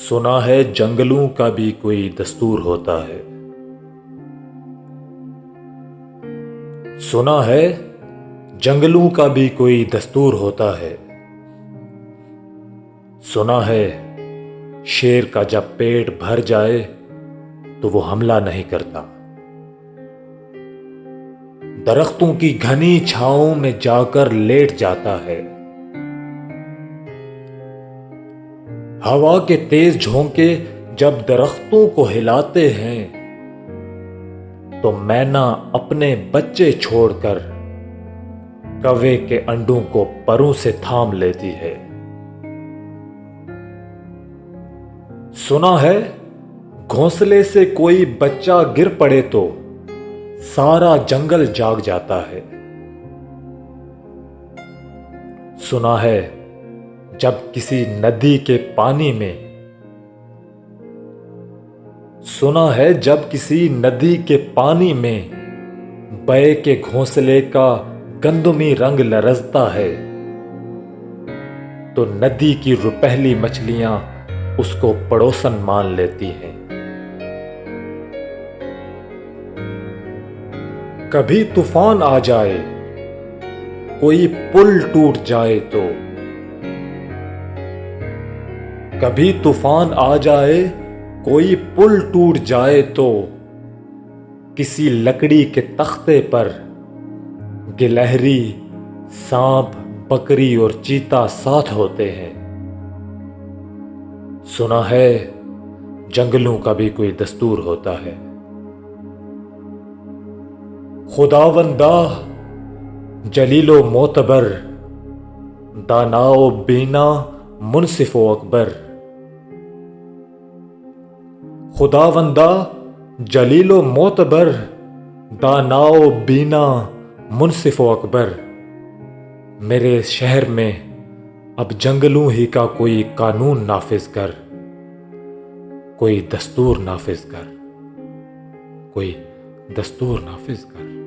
सुना है जंगलों का भी कोई दस्तूर होता है। सुना है जंगलों का भी कोई दस्तूर होता है। सुना है शेर का जब पेट भर जाए तो वो हमला नहीं करता। दरख्तों की घनी छांवों में जाकर लेट जाता है। हवा के तेज झोंके जब दरख्तों को हिलाते हैं तो मैना अपने बच्चे छोड़कर कौवे के अंडों को परों से थाम लेती है। सुना है घोंसले से कोई बच्चा गिर पड़े तो सारा जंगल जाग जाता है। सुना है जब किसी नदी के पानी में बय के घोंसले का गंदमी रंग लरजता है तो नदी की रुपहली मछलियां उसको पड़ोसन मान लेती हैं। कभी तूफान आ जाए, कोई पुल टूट जाए तो कभी तूफान आ जाए, कोई पुल टूट जाए तो किसी लकड़ी के तख्ते पर गिलहरी, सांप, बकरी और चीता साथ होते हैं। सुना है जंगलों का भी कोई दस्तूर होता है। खुदावंदा जलीलो मोतबर, दानाओ बीना, मुनसिफो अकबर। खुदावंदा जलीलो मोतबर, दानाओ बीना, मुनसिफो अकबर। मेरे शहर में अब जंगलों ही का कोई कानून नाफिज कर, कोई दस्तूर नाफिज कर, कोई दस्तूर नाफिज कर।